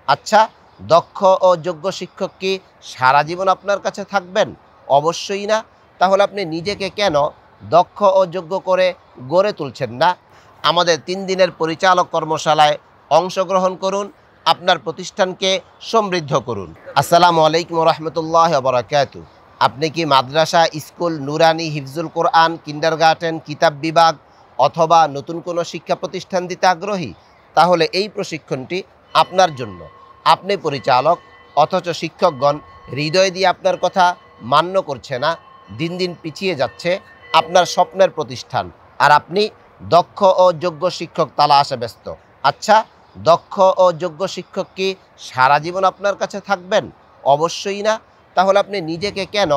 আচ্ছা, দক্ষ ও যোগ্য শিক্ষক কি সারা জীবন আপনার কাছে থাকবেন? অবশ্যই না। তাহলে আপনি নিজেকে কেন দক্ষ ও যোগ্য করে গড়ে তুলছেন না? আমাদের ৩ দিনের পরিচালক কর্মশালায় অংশগ্রহণ করুন, আপনার প্রতিষ্ঠানকে সমৃদ্ধ করুন। আসসালামু আলাইকুম ওয়া রাহমাতুল্লাহি ওয়া বারাকাতুহু। আপনি কি মাদ্রাসা, স্কুল, নুরানি, হিফজুল কোরআন, কিন্ডারগার্টেন, কিতাব বিভাগ অথবা নতুন কোনো শিক্ষা প্রতিষ্ঠান দিতে আগ্রহী? তাহলে এই প্রশিক্ষণটি আপনার জন্য। আপনি পরিচালক, অথচ শিক্ষকগণ হৃদয় দিয়ে আপনার কথা মান্য করছে না, দিন দিন পিছিয়ে যাচ্ছে আপনার স্বপ্নের প্রতিষ্ঠান, আর আপনি দক্ষ ও যোগ্য শিক্ষক তালাশে ব্যস্ত। আচ্ছা, দক্ষ ও যোগ্য শিক্ষক কি সারা জীবন আপনার কাছে থাকবেন? অবশ্যই না। তাহলে আপনি নিজেকে কেন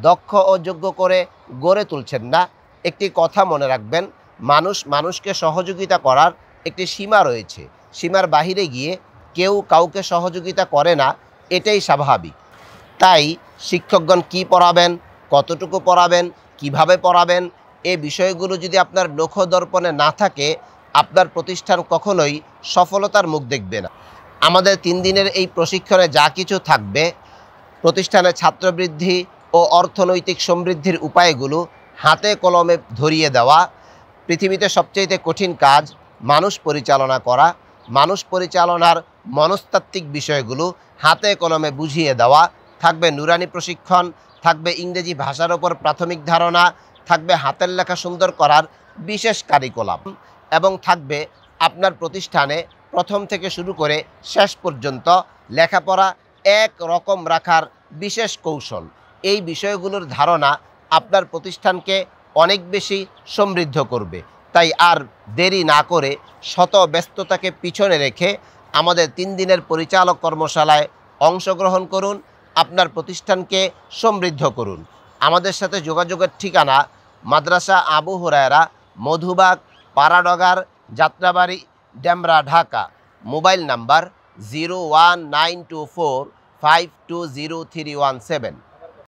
দক্ষ ও যোগ্য করে গড়ে তুলছেন না? একটি কথা মনে রাখবেন, মানুষ মানুষকে সহযোগিতা করার একটি সীমা রয়েছে। সীমার বাহিরে গিয়ে কেউ কাউকে সহযোগিতা করে না, এটাই স্বাভাবিক। তাই শিক্ষকগণ কি পড়াবেন, কতটুকু পড়াবেন, কিভাবে পড়াবেন, এই বিষয়গুলো যদি আপনার নখদর্পণে না থাকে, আপনার প্রতিষ্ঠান কখনোই সফলতার মুখ দেখবে না। আমাদের ৩ দিনের এই প্রশিক্ষণে যা কিছু থাকবে, প্রতিষ্ঠানের ছাত্রবৃদ্ধি ও অর্থনৈতিক সমৃদ্ধির উপায়গুলো হাতে কলমে ধরিয়ে দেওয়া, পৃথিবীতে সবচেয়ে কঠিন কাজ মানুষ পরিচালনা করা, মানুষ পরিচালনার মনস্তাত্ত্বিক বিষয়গুলো হাতে কলমে বুঝিয়ে দেওয়া, থাকবে নুরানি প্রশিক্ষণ, থাকবে ইংরেজি ভাষার ওপর প্রাথমিক ধারণা, থাকবে হাতের লেখা সুন্দর করার বিশেষ কারিকুলাম, এবং থাকবে আপনার প্রতিষ্ঠানে প্রথম থেকে শুরু করে শেষ পর্যন্ত লেখাপড়া এক রকম রাখার বিশেষ কৌশল। এই বিষয়গুলোর ধারণা আপনার প্রতিষ্ঠানকে অনেক বেশি সমৃদ্ধ করবে। তাই আর দেরি না করে শত ব্যস্ততাকে পিছনে রেখে আমাদের ৩ দিনের পরিচালক কর্মশালায় অংশগ্রহণ করুন, আপনার প্রতিষ্ঠানকে সমৃদ্ধ করুন। আমাদের সাথে যোগাযোগের ঠিকানা মাদ্রাসা আবু হুরায়রা, মধুবাগ, পাড়াডগার, যাত্রাবাড়ি, ডেমরা, ঢাকা। Mobile number 01924520317।